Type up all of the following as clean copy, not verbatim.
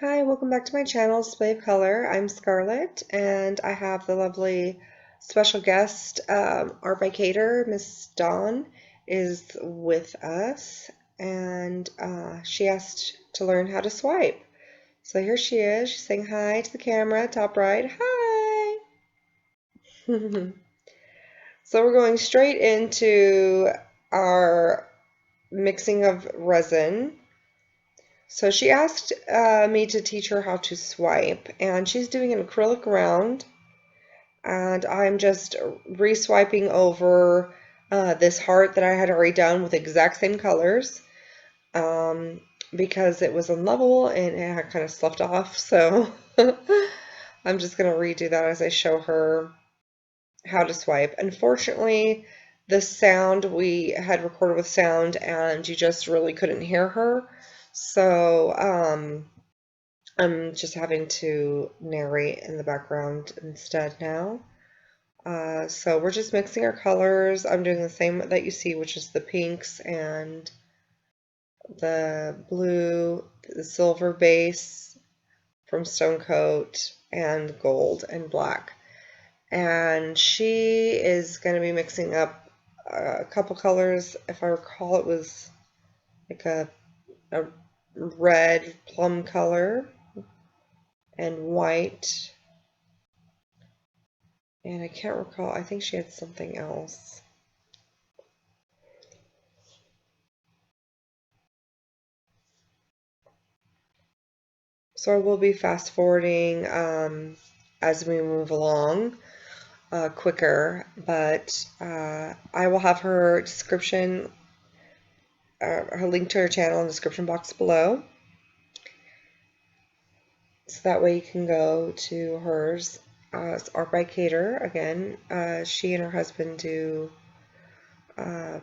Hi, welcome back to my channel, Display of Color. I'm Scarlett, and I have the lovely special guest, ArtByCater. Miss Dawn is with us, and she asked to learn how to swipe. So here she is. She's saying hi to the camera, top right. Hi! So we're going straight into our mixing of resin. So she asked me to teach her how to swipe, and she's doing an acrylic round, and I'm just re-swiping over this heart that I had already done with exact same colors um, because it was unlevel and it had kind of sloughed off. So I'm just going to redo that as I show her how to swipe. Unfortunately, the sound we had recorded with sound, and you just really couldn't hear her. So, I'm just having to narrate in the background instead now. So we're just mixing our colors. I'm doing the same that you see, which is the pinks and the blue, the silver base from Stonecoat, and gold and black. And she is going to be mixing up a couple colors. If I recall, it was like a red plum color and white. And I can't recall, I think she had something else. So I will be fast forwarding as we move along quicker, but I will have her description, her link to her channel in the description box below. So that way you can go to hers. It's ArtByCater again. She and her husband do uh,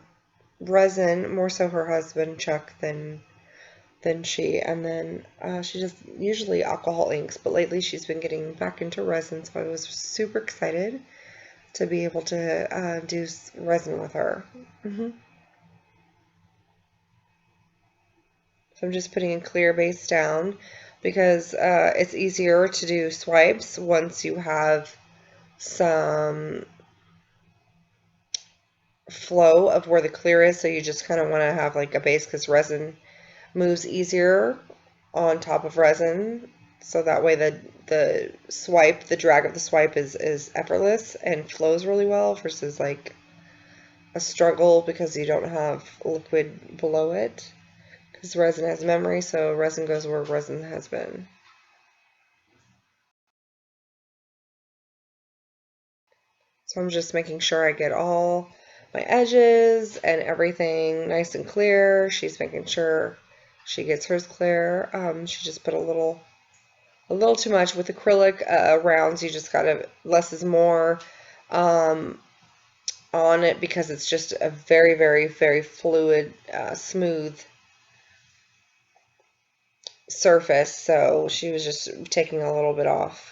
resin, more so her husband Chuck than she, and then she does usually alcohol inks, but lately she's been getting back into resin, so I was super excited to be able to do resin with her. So I'm just putting a clear base down because it's easier to do swipes once you have some flow of where the clear is, so you just kind of want to have like a base because resin moves easier on top of resin, so that way the swipe, the drag of the swipe is effortless and flows really well versus like a struggle because you don't have liquid below it, because resin has memory, so resin goes where resin has been. So I'm just making sure I get all my edges and everything nice and clear. She's making sure she gets hers clear. She just put a little too much with acrylic rounds. You just gotta, less is more um, on it because it's just a very, very, very fluid, smooth surface. So she was just taking a little bit off.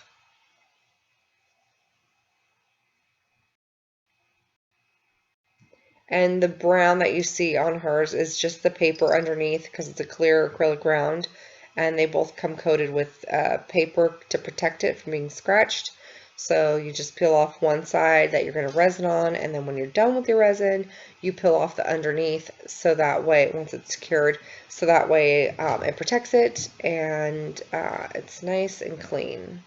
And the brown that you see on hers is just the paper underneath because it's a clear acrylic round. And they both come coated with paper to protect it from being scratched. So you just peel off one side that you're going to resin on, and then when you're done with your resin, you peel off the underneath, so that way, once it's cured, so that way it protects it, and it's nice and clean.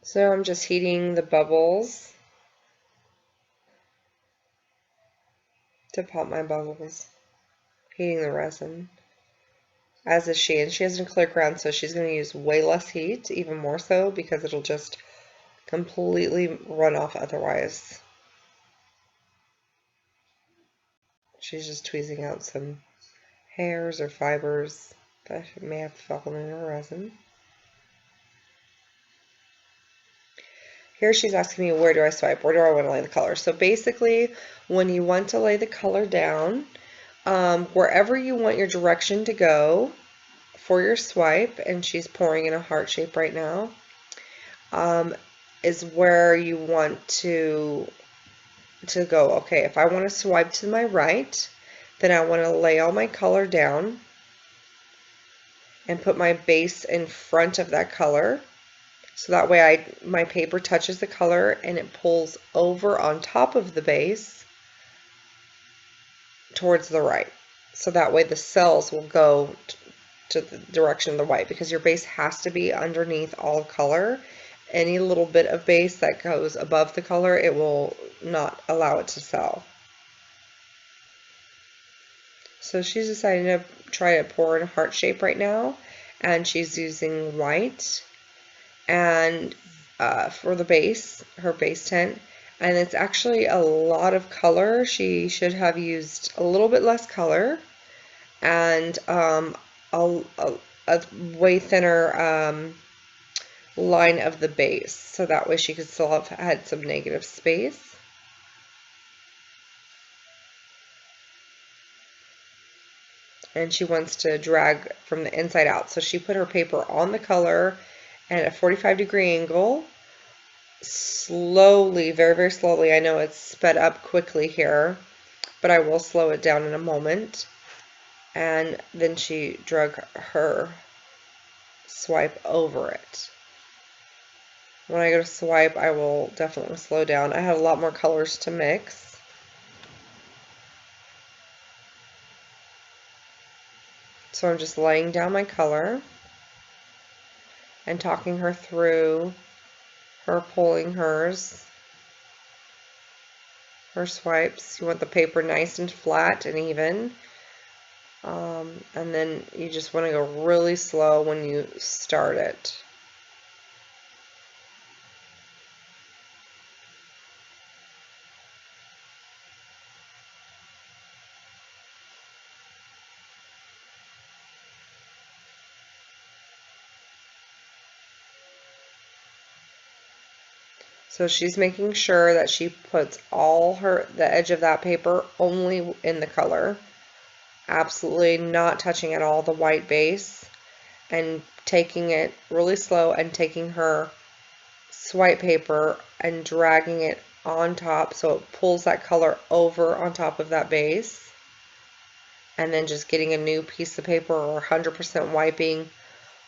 So I'm just heating the bubbles to pop my bubbles, heating the resin. As is she, and she has a clear ground, so she's going to use way less heat, even more so, because it'll just completely run off otherwise. She's just tweezing out some hairs or fibers. That may have fallen in her resin. Here she's asking me, where do I swipe? Where do I want to lay the color? So basically, when you want to lay the color down, wherever you want your direction to go for your swipe, and she's pouring in a heart shape right now, is where you want to go. Okay, if I want to swipe to my right, then I want to lay all my color down and put my base in front of that color. So that way my paper touches the color and it pulls over on top of the base towards the right. So that way the cells will go to the direction of the white, because your base has to be underneath all color. Any little bit of base that goes above the color, it will not allow it to sell. So she's deciding to try to pour in a heart shape right now, and she's using white and for the base, her base tint, and it's actually a lot of color. She should have used a little bit less color and a way thinner line of the base, so that way she could still have had some negative space. And she wants to drag from the inside out. So she put her paper on the color at a 45-degree angle, slowly, very, very slowly. I know it's sped up quickly here, but I will slow it down in a moment. And then she drug her swipe over it. When I go to swipe, I will definitely slow down. I had a lot more colors to mix. So I'm just laying down my color and talking her through her pulling her swipes. You want the paper nice and flat and even. And then you just want to go really slow when you start it. So she's making sure that she puts the edge of that paper only in the color, absolutely not touching at all the white base, and taking it really slow and taking her swipe paper and dragging it on top so it pulls that color over on top of that base, and then just getting a new piece of paper or 100% wiping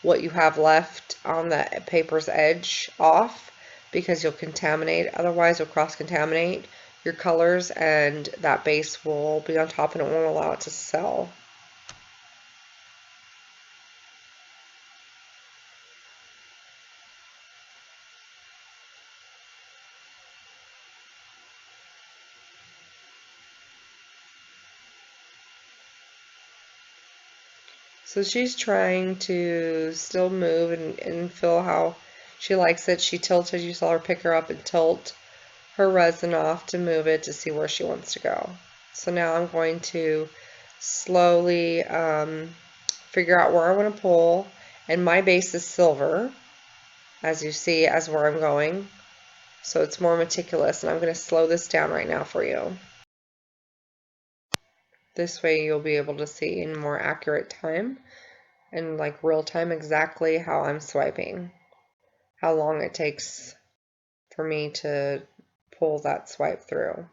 what you have left on the paper's edge off, because you'll contaminate. Otherwise, you'll cross-contaminate your colors and that base will be on top and it won't allow it to sell. So she's trying to still move and feel how she likes it. She tilted, you saw her pick her up and tilt her resin off to move it to see where she wants to go. So now I'm going to slowly figure out where I want to pull, and my base is silver, as you see, as where I'm going. So it's more meticulous, and I'm going to slow this down right now for you. This way you'll be able to see in more accurate time and like real time exactly how I'm swiping, how long it takes for me to pull that swipe through.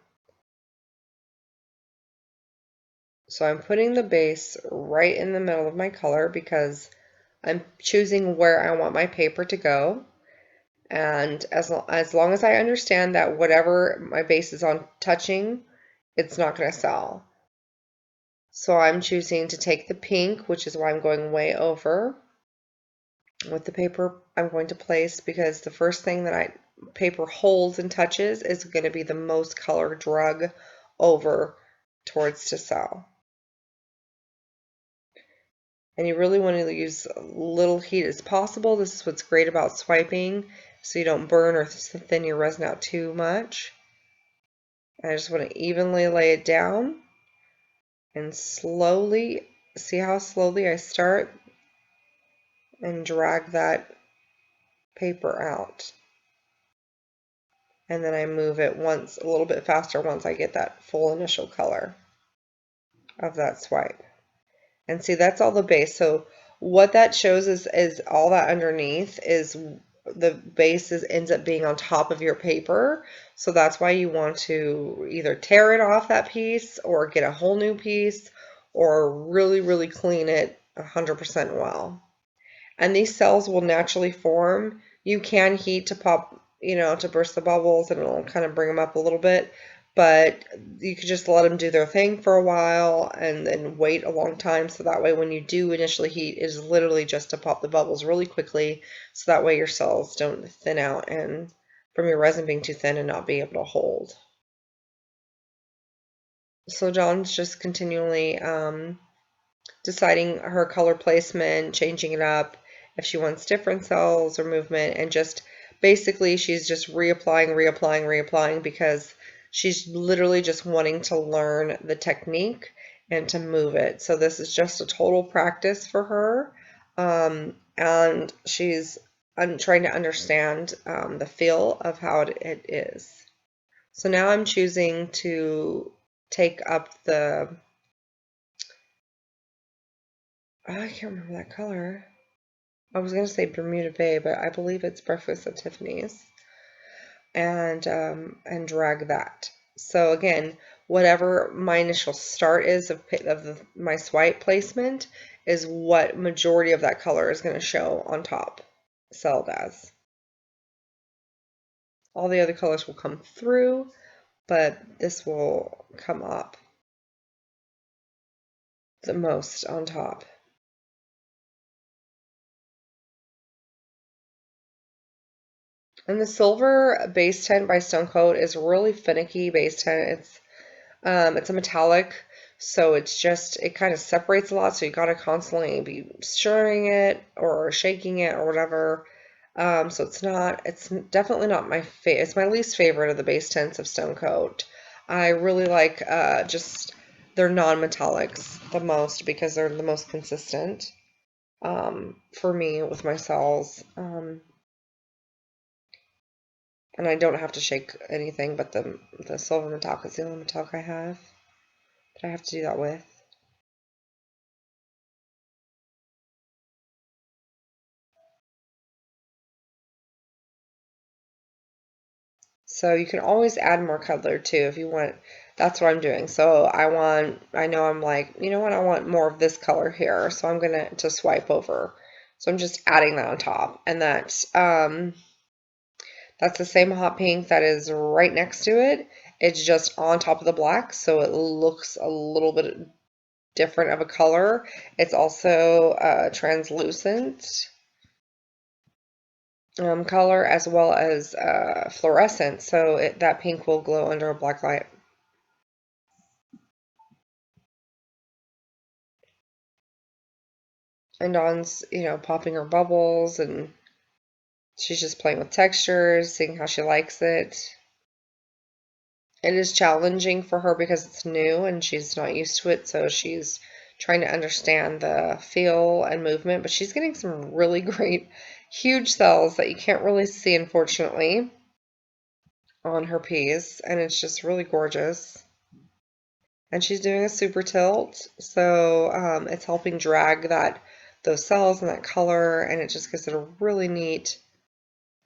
So I'm putting the base right in the middle of my color because I'm choosing where I want my paper to go. And as long as I understand that whatever my base is on touching, it's not going to sell. So I'm choosing to take the pink, which is why I'm going way over with the paper I'm going to place, because the first thing that paper holds and touches is going to be the most color drug over towards to sell. And you really want to use little heat as possible. This is what's great about swiping, so you don't burn or thin your resin out too much. I just want to evenly lay it down and slowly, see how slowly I start? and drag that paper out. And then I move it once, a little bit faster once I get that full initial color of that swipe. And see, that's all the base. So what that shows is all that underneath is the base ends up being on top of your paper. So that's why you want to either tear it off that piece or get a whole new piece or really, really clean it 100% well. And these cells will naturally form. You can heat to pop, to burst the bubbles, and it'll kind of bring them up a little bit, but you could just let them do their thing for a while and then wait a long time, so that way when you do initially heat, it is literally just to pop the bubbles really quickly, so that way your cells don't thin out and from your resin being too thin and not being able to hold. So Dawn's just continually deciding her color placement, changing it up if she wants different cells or movement, and just basically she's just reapplying because she's literally just wanting to learn the technique and to move it. So this is just a total practice for her, and she's trying to understand the feel of how it is. So now I'm choosing to take up I can't remember that color. I was going to say Bermuda Bay, but I believe it's Breakfast at Tiffany's. And drag that. So again, whatever my initial start is of my swipe placement is what majority of that color is going to show on top, celled as. All the other colors will come through, but this will come up the most on top. And the silver base tint by Stonecoat is really finicky base tint. It's a metallic, so it kind of separates a lot. So you got to constantly be stirring it or shaking it or whatever. So it's definitely not my favorite. It's my least favorite of the base tints of Stonecoat. I really like just their non-metallics the most because they're the most consistent for me with my cells. And I don't have to shake anything, but the silver metallic is the only metallic I have that I have to do that with. So you can always add more color too if you want. That's what I'm doing. So I know I'm like, you know what, I want more of this color here. So I'm gonna to swipe over. So I'm just adding that on top. And that's the same hot pink that is right next to it. It's just on top of the black, so it looks a little bit different of a color. It's also translucent color as well as fluorescent, so that pink will glow under a black light. And Dawn's, popping her bubbles and she's just playing with textures, seeing how she likes it. It is challenging for her because it's new and she's not used to it, so she's trying to understand the feel and movement, but she's getting some really great huge cells that you can't really see, unfortunately, on her piece, and it's just really gorgeous. And she's doing a super tilt, so it's helping drag those cells and that color, and it just gives it a really neat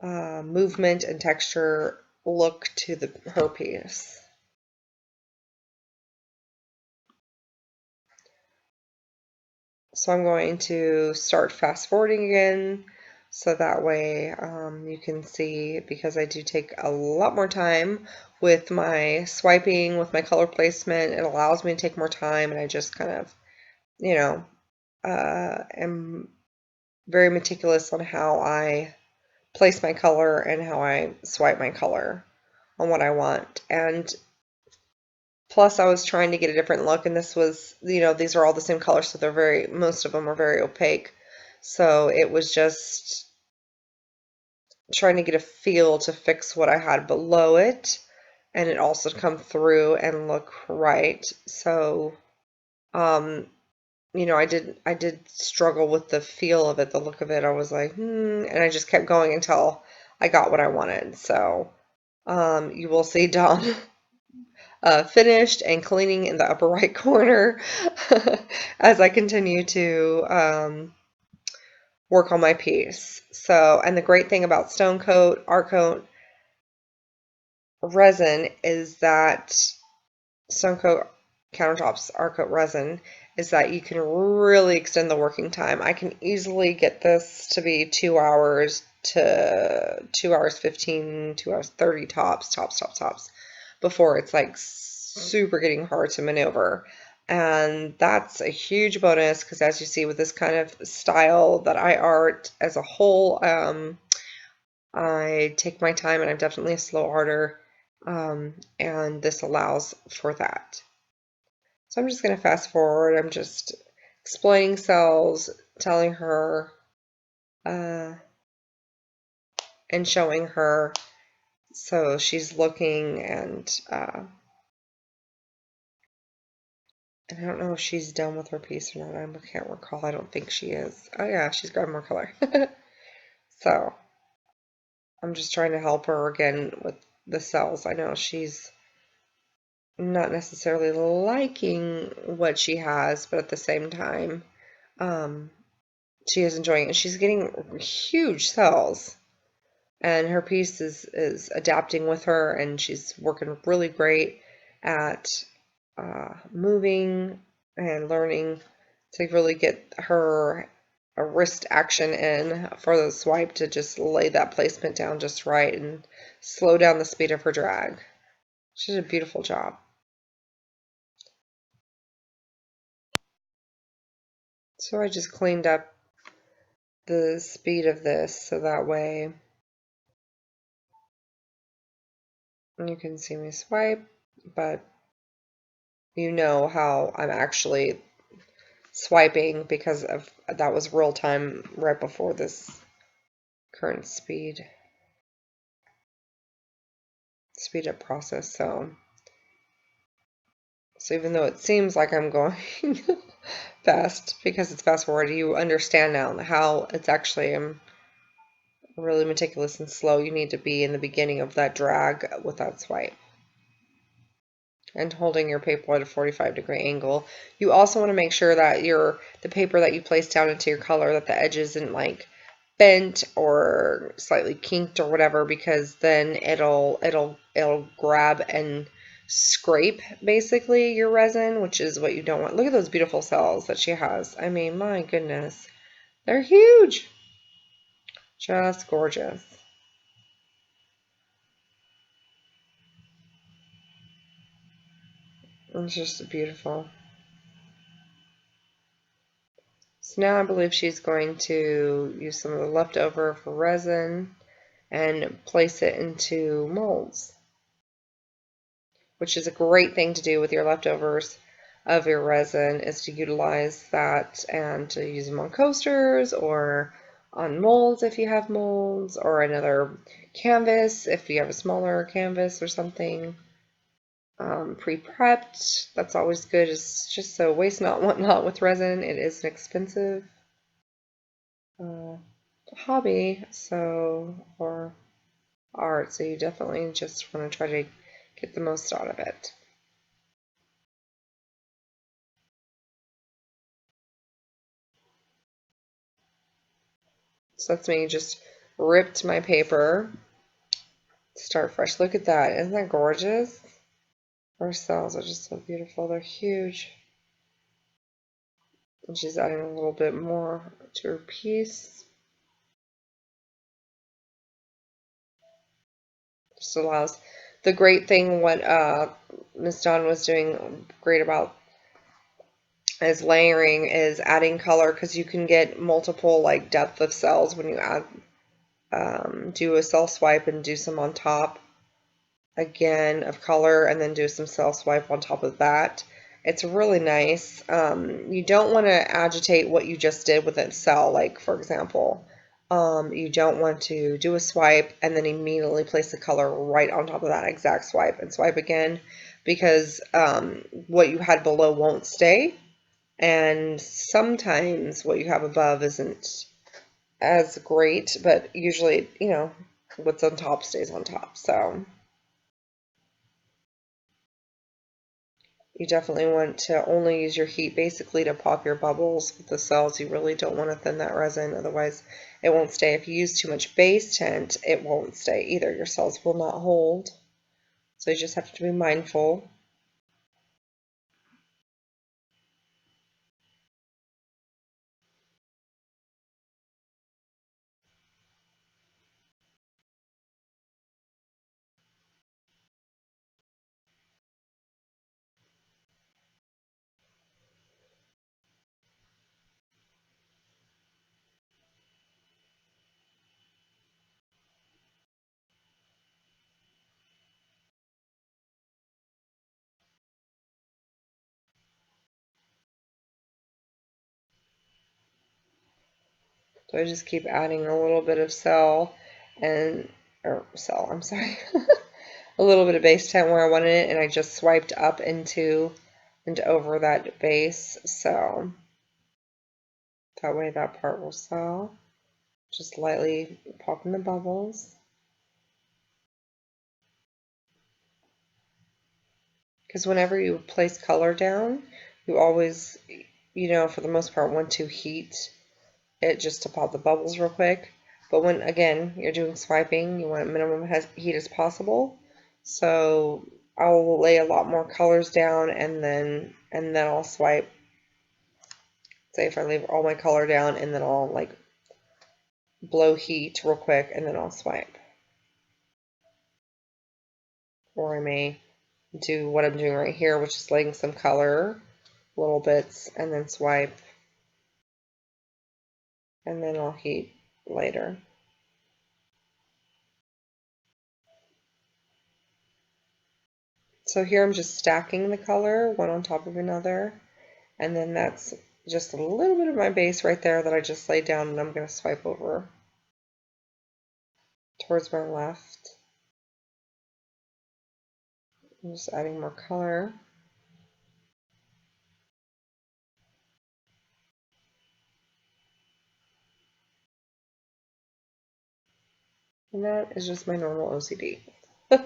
movement and texture look to her piece. So I'm going to start fast forwarding again, so that way you can see, because I do take a lot more time with my swiping, with my color placement. It allows me to take more time, and I just kind of, am very meticulous on how I place my color and how I swipe my color on what I want. And plus I was trying to get a different look, and this was, these are all the same color, so most of them are very opaque. So it was just trying to get a feel to fix what I had below it, and it also come through and look right. So you know, I did struggle with the feel of it, the look of it. I was like, and I just kept going until I got what I wanted. So, you will see Dawn finished and cleaning in the upper right corner as I continue to work on my piece. So, and the great thing about Stonecoat, ArtCoat, Resin is that Stonecoat countertops, ArtCoat Resin, is that you can really extend the working time. I can easily get this to be 2 hours to 2 hours 15, 2 hours 30 tops, before it's like super getting hard to maneuver. And that's a huge bonus because as you see with this kind of style that I art as a whole, I take my time and I'm definitely a slow arter, and this allows for that. So I'm just going to fast forward. I'm just explaining cells, telling her, uh, and showing her. So she's looking, and I don't know if she's done with her piece or not. I can't recall. I don't think she is. Oh yeah, she's grabbing more color. So I'm just trying to help her again with the cells. I know she's not necessarily liking what she has, but at the same time, um, she is enjoying it. She's getting huge cells, and her piece is adapting with her, and she's working really great at moving and learning to really get her a wrist action in for the swipe to just lay that placement down just right and slow down the speed of her drag. She did a beautiful job. So I just cleaned up the speed of this so that way you can see me swipe, but you know how I'm actually swiping because of that was real time right before this current speed up process. So even though it seems like I'm going fast because it's fast forward, you understand now how it's actually really meticulous and slow. You need to be in the beginning of that drag with that swipe and holding your paper at a 45-degree angle. You also want to make sure that the paper that you place down into your color, that the edge isn't like bent or slightly kinked or whatever, because then it'll grab and scrape basically your resin, which is what you don't want. Look at those beautiful cells that she has. I mean, my goodness, they're huge, just gorgeous. It's just beautiful. So now I believe she's going to use some of the leftover for resin and place it into molds, which is a great thing to do with your leftovers of your resin, is to utilize that and to use them on coasters or on molds if you have molds, or another canvas if you have a smaller canvas or something. Pre-prepped, that's always good. It's just so waste not, want not with resin. It is an expensive uh, hobby, so, or art, so you definitely just want to try to get the most out of it. So that's me just ripped my paper. Start fresh. Look at that. Isn't that gorgeous? Her cells are just so beautiful. They're huge. And she's adding a little bit more to her piece. Just allows the great thing what Miss Dawn was doing great about is layering, is adding color, because you can get multiple like depth of cells when you add do a cell swipe and do some on top again of color, and then do some cell swipe on top of that. It's really nice. You don't want to agitate what you just did with a cell, like for example, you don't want to do a swipe and then immediately place the color right on top of that exact swipe and swipe again, because what you had below won't stay, And sometimes what you have above isn't as great, but usually, what's on top stays on top. So you definitely want to only use your heat basically to pop your bubbles with the cells. You really don't want to thin that resin, otherwise it won't stay. If you use too much base tint, it won't stay either. Your cells will not hold. So you just have to be mindful. So I just keep adding a little bit of I'm sorry, a little bit of base tint where I wanted it, and I just swiped up into and over that base, so that way that part will sell. Just lightly popping the bubbles. Because whenever you place color down, you always, for the most part, want to heat it just to pop the bubbles real quick. But when, again, you're doing swiping, you want minimum heat as possible. So I'll lay a lot more colors down and then I'll swipe. Say if I leave all my color down and then I'll like blow heat real quick and then I'll swipe. Or I may do what I'm doing right here, which is laying some color, little bits, and then swipe, and then I'll heat later. So here I'm just stacking the color one on top of another, and then that's just a little bit of my base right there that I just laid down, and I'm going to swipe over towards my left. I'm just adding more color. And that is just my normal OCD of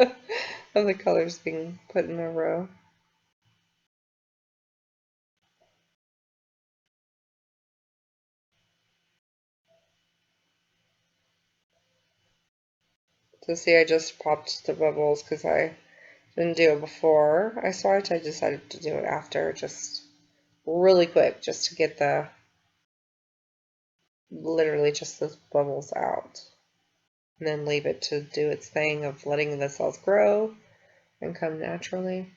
the colors being put in a row. So see, I just popped the bubbles because I didn't do it before I swiped. I decided to do it after, just really quick, just to get literally just those bubbles out. And then leave it to do its thing of letting the cells grow and come naturally.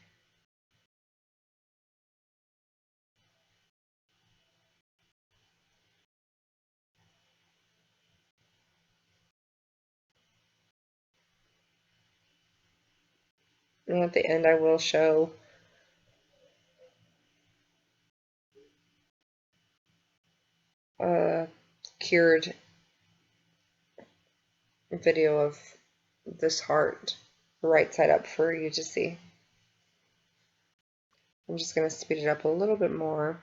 And at the end I will show a cured video of this heart right side up for you to see. I'm just going to speed it up a little bit more.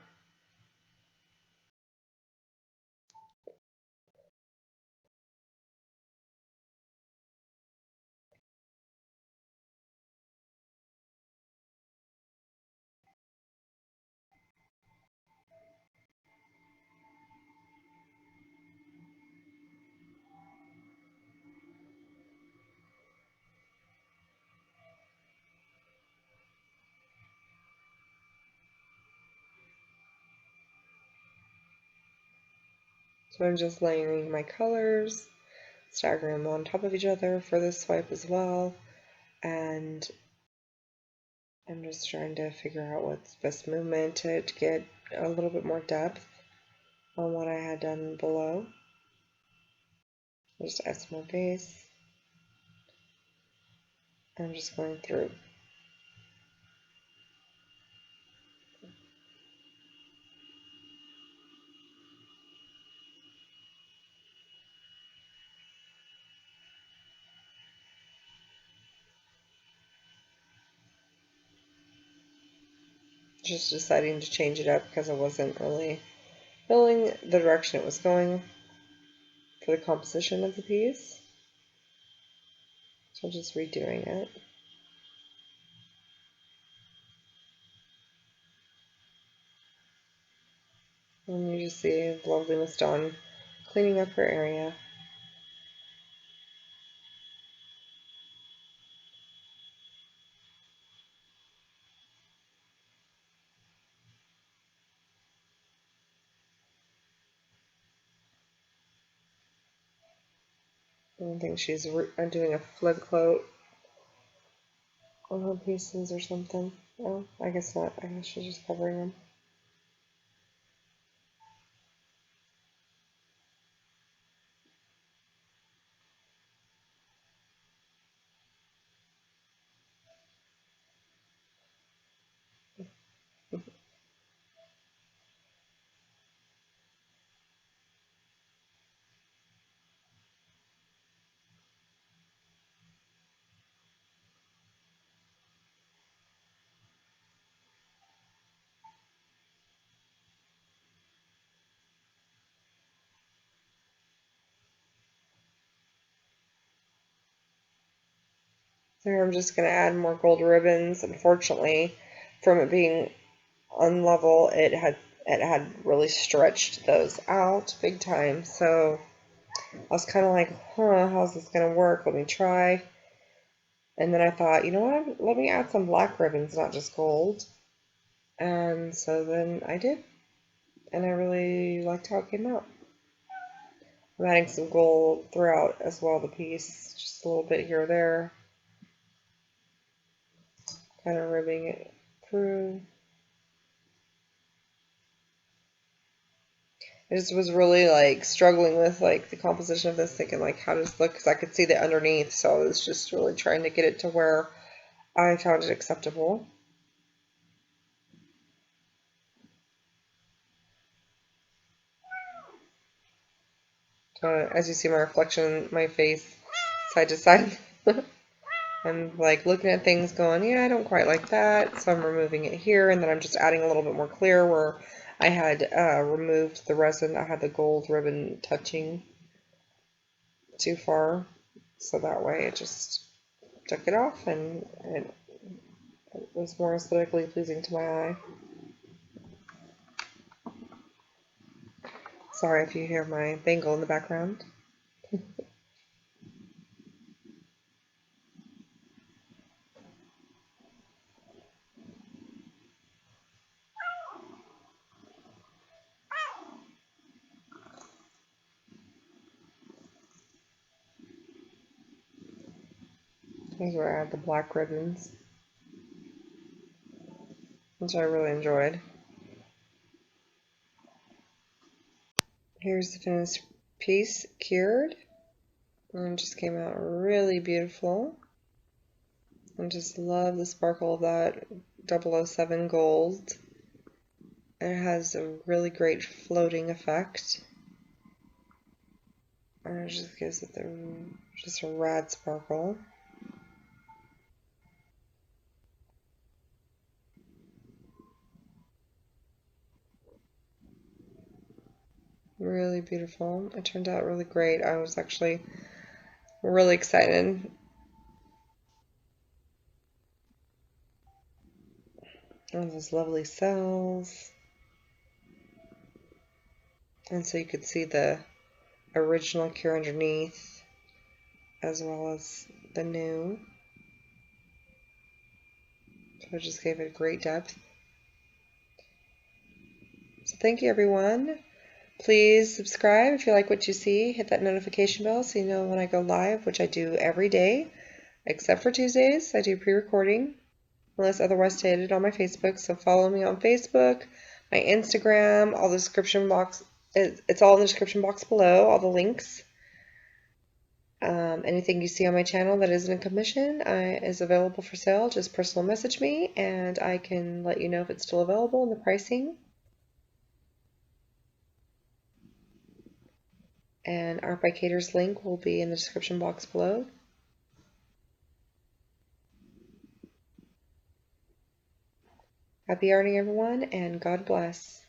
So I'm just layering my colors, staggering them on top of each other for this swipe as well, and I'm just trying to figure out what's the best movement to get a little bit more depth on what I had done below. Just add some more base. I'm just going through. Just deciding to change it up because I wasn't really feeling the direction it was going for the composition of the piece. So I'm just redoing it. And you just see lovely Miss Dawn cleaning up her area. I think she's doing a flip coat on her pieces or something. Oh, I guess not. I guess she's just covering them. So here I'm just going to add more gold ribbons. Unfortunately, from it being unlevel, it had really stretched those out big time. So I was kind of like, huh, how's this going to work? Let me try. And then I thought, you know what? Let me add some black ribbons, not just gold. And so then I did. And I really liked how it came out. I'm adding some gold throughout as well, the piece, just a little bit here or there. Kind of ribbing it through. I just was really like struggling with like the composition of this, thinking like how does it look, because I could see the underneath, so I was just really trying to get it to where I found it acceptable. As you see my reflection, my face side to side, I'm like looking at things going, yeah, I don't quite like that, so I'm removing it here, and then I'm just adding a little bit more clear where I had removed the resin. I had the gold ribbon touching too far, so that way it just took it off, and it was more aesthetically pleasing to my eye. Sorry if you hear my bangle in the background. Here's where I add the black ribbons, which I really enjoyed. Here's the finished piece cured, and it just came out really beautiful. I just love the sparkle of that 007 gold. It has a really great floating effect, and it just gives it just a rad sparkle. Really beautiful. It turned out really great. I was actually really excited. All those lovely cells. And so you could see the original cure underneath as well as the new. So it just gave it great depth. So thank you, everyone. Please subscribe if you like what you see. Hit that notification bell so you know when I go live, which I do every day, except for Tuesdays. I do pre-recording, unless otherwise stated, on my Facebook. So follow me on Facebook, my Instagram, all the description box. It's all in the description box below, all the links. Anything you see on my channel that isn't in commission is available for sale. Just personal message me and I can let you know if it's still available and the pricing. And ArtByCater's link will be in the description box below. Happy arting, everyone, and God bless.